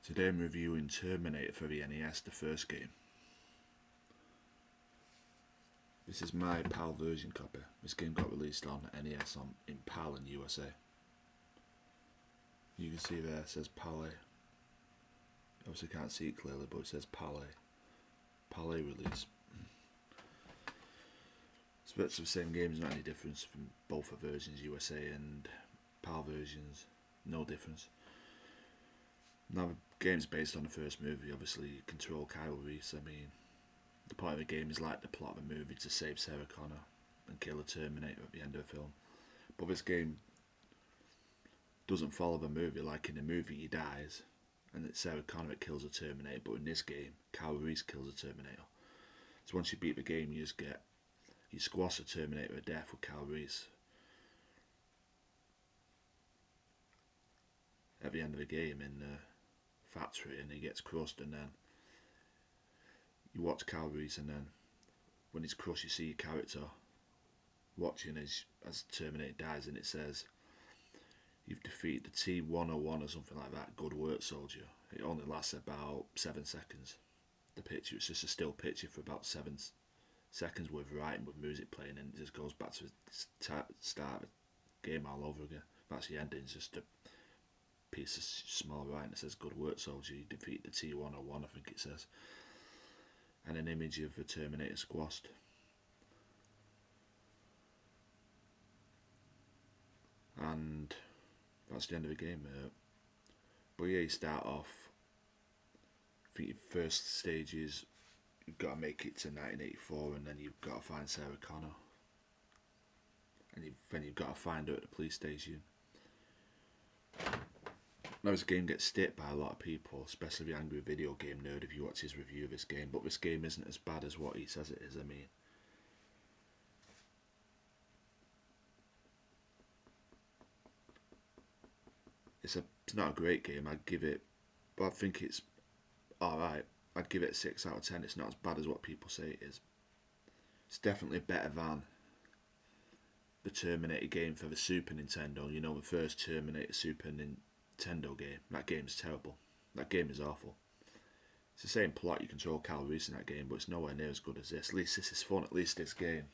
Today I'm reviewing Terminator for the NES, the first game. This is my PAL version copy. This game got released on NES in PAL in USA. You can see there it says PAL. Obviously can't see it clearly, but it says PAL. PAL release. It's about the same game, there's not any difference from both the versions, USA and PAL versions. No difference. Now the game's based on the first movie, obviously you control Kyle Reese. I mean, the point of the game is like the plot of the movie, to save Sarah Connor and kill a Terminator at the end of the film. But this game doesn't follow the movie. Like in the movie he dies and it's Sarah Connor that kills a Terminator, but in this game Kyle Reese kills a Terminator. So once you beat the game you squash a Terminator to death with Kyle Reese at the end of the game in the factory, and he gets crushed, and then you watch Kyle Reese, and then when he's crushed you see your character watching as Terminator dies, and it says you've defeated the T-101 or something like that. Good work, soldier. It only lasts about 7 seconds. The picture, it's just a still picture for about 7 seconds with writing, with music playing, and it just goes back to the start of the game all over again. That's the ending. It's just a piece of small writing that says good work, soldier. You defeated the T-101, I think it says, and an image of the Terminator squashed. And that's the end of the game. But yeah, you start off, I think your first stage is you've got to make it to 1984, and then you've got to find Sarah Connor, and then you've got to find her at the police station. Now this game gets stiffed by a lot of people, especially the angry video game nerd if you watch his review of this game, but this game isn't as bad as what he says it is. I mean, it's not a great game. I'd give it, but I think it's alright. I'd give it a 6 out of 10. It's not as bad as what people say it is. It's definitely better than the Terminator game for the Super Nintendo. You know, the first Terminator Super Nintendo game. That game's terrible. That game is awful. It's the same plot. You control Kyle Reese in that game, but it's nowhere near as good as this. At least this is fun. At least this game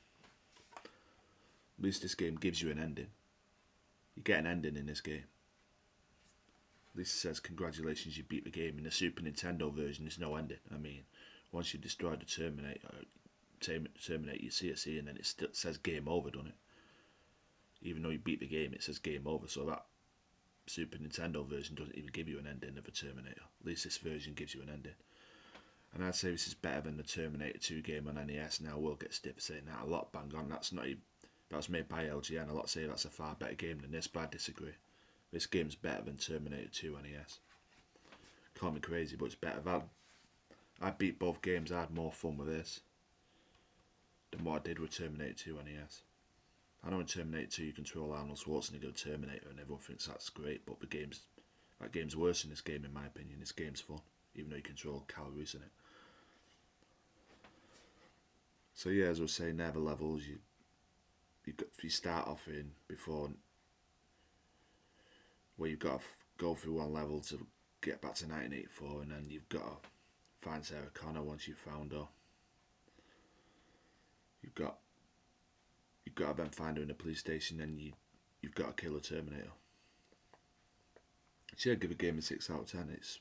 gives you an ending. You get an ending in this game. At least it says, congratulations, you beat the game. In the Super Nintendo version, there's no ending. I mean, once you destroy the Terminator, you see a scene, and then it still says game over, doesn't it? Even though you beat the game, it says game over. So that Super Nintendo version doesn't even give you an ending of a Terminator. At least this version gives you an ending. And I'd say this is better than the Terminator 2 game on NES. Now, we'll get stiff saying that. A lot bang on. That was made by LGN. A lot say that's a far better game than this, but I disagree. This game's better than Terminator 2 NES. Call me crazy, but it's better. I beat both games. I had more fun with this than what I did with Terminator 2 NES. I know in Terminator 2 you control Arnold Schwarzenegger, Terminator, and everyone thinks that's great, but that game's worse than this game in my opinion. This game's fun, even though you control Kyle Reese in it. So yeah, as I was saying there, the levels you start off in before, where you've got to go through one level to get back to 1984, and then you've got to find Sarah Connor. Once you've found her, you've got to then find her in the police station, and you've got to kill a Terminator. So yeah, give a game a 6 out of 10. It's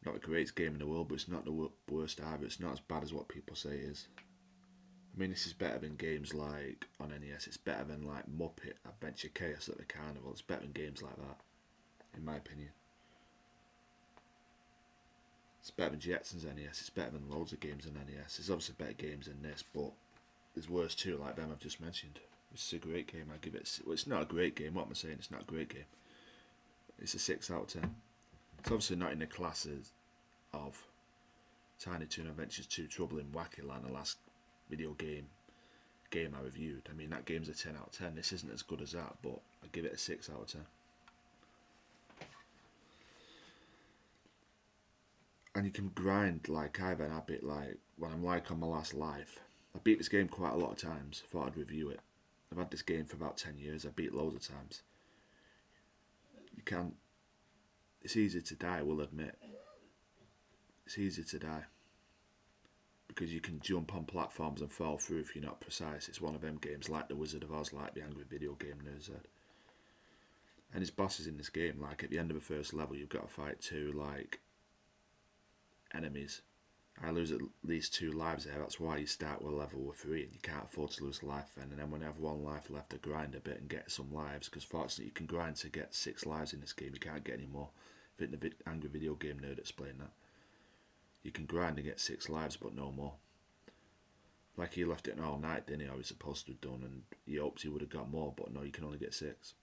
not the greatest game in the world, but it's not the worst either. It's not as bad as what people say it is. I mean, this is better than games like on NES. It's better than like Muppet Adventure Chaos at the Carnival. It's better than games like that, in my opinion. It's better than Jetsons NES. It's better than loads of games on NES. There's obviously better games than this, but there's worse too, like them I've just mentioned. It's a great game. I give it. Well, it's not a great game. What am I saying? It's not a great game. It's a 6 out of 10. It's obviously not in the classes of Tiny Toon Adventures 2, Trouble in Wacky Land, the last video game I reviewed. I mean, that game's a 10 out of 10. This isn't as good as that, but I give it a 6 out of 10. And you can grind like I've had a bit, like when I'm like on my last life. I beat this game quite a lot of times. Thought I'd review it. I've had this game for about 10 years. I beat it loads of times. You can It's easy to die, we'll admit. It's easy to die. Because you can jump on platforms and fall through if you're not precise. It's one of them games like the Wizard of Oz, like the Angry Video Game Nerd said. And his bosses in this game, like at the end of the first level, you've got to fight 2 like enemies. I lose at least 2 lives there. That's why you start with level 3 and you can't afford to lose a life then. And then when I have 1 life left, I grind a bit and get some lives. Because fortunately, you can grind to get 6 lives in this game. You can't get any more. I think the Angry Video Game Nerd explained that. You can grind and get 6 lives, but no more. Like he left it all night, didn't he? Or he was supposed to have done, and he hoped he would have got more, but no, you can only get 6.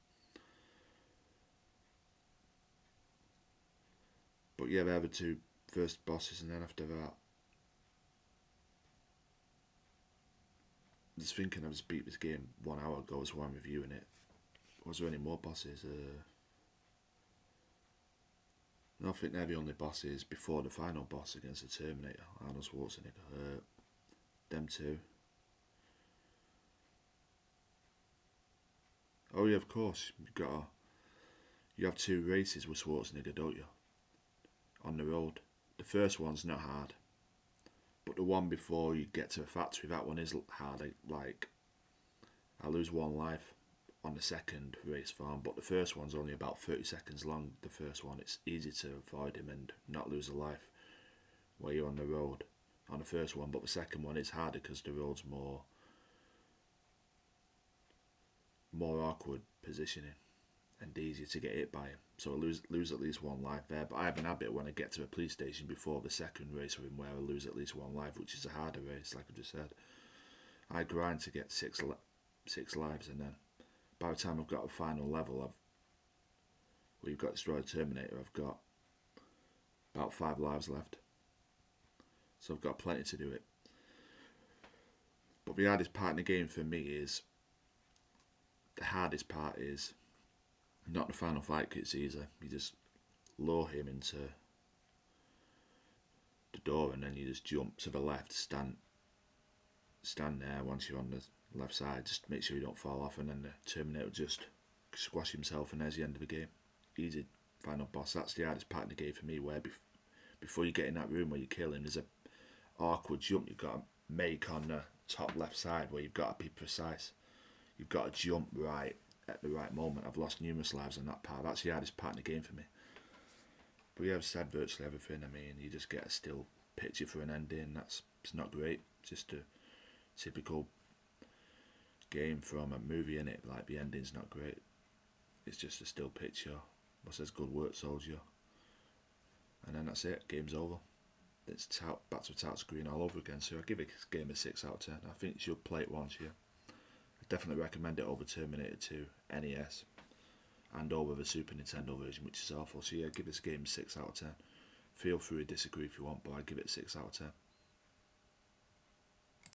But yeah, they're the 2 first bosses, and then after that, I was thinking I just beat this game 1 hour ago as well, I'm reviewing it. Was there any more bosses? No, I think they're the only bosses before the final boss against the Terminator, Arnold Schwarzenegger. Them 2. Oh yeah, of course. You have 2 races with Schwarzenegger, don't you? On the road. The first one's not hard, but the one before you get to the factory, that one is hard. Like I lose 1 life on the second race farm, but the first one's only about 30 seconds long. The first one, it's easy to avoid him and not lose a life where you're on the road on the first one, but the second one is harder because the road's more awkward positioning and easier to get hit by him. So I lose at least 1 life there. But I have an habit when I get to a police station before the second race with him where I lose at least 1 life, which is a harder race, like I just said. I grind to get 6 lives, and then by the time I've got a final level, where you've got to destroy the Terminator, I've got about 5 lives left. So I've got plenty to do it. But the hardest part in the game for me is, the hardest part is not the final fight, because it's easy. You just lure him into the door and then you just jump to the left, stand there once you're on the left side, just make sure you don't fall off, and then the Terminator will just squash himself and there's the end of the game. Easy final boss. That's the hardest part of the game for me, where before you get in that room where you kill him, there's a awkward jump you've got to make on the top left side where you've got to be precise. You've got to jump right at the right moment. I've lost numerous lives on that part. That's the hardest part of the game for me. But yeah, I've said virtually everything. I mean, you just get a still picture for an ending. It's not great. Just a typical game from a movie, in it. Like, the ending's not great. It's just a still picture. What says "Good work, soldier," and then that's it. Game's over. It's back to title screen all over again. So I give this game a 6 out of 10. I think you should play it once. Yeah, I definitely recommend it over Terminator 2 NES and over the Super Nintendo version, which is awful. So yeah, give this game 6 out of 10. Feel free to disagree if you want, but I give it 6 out of 10.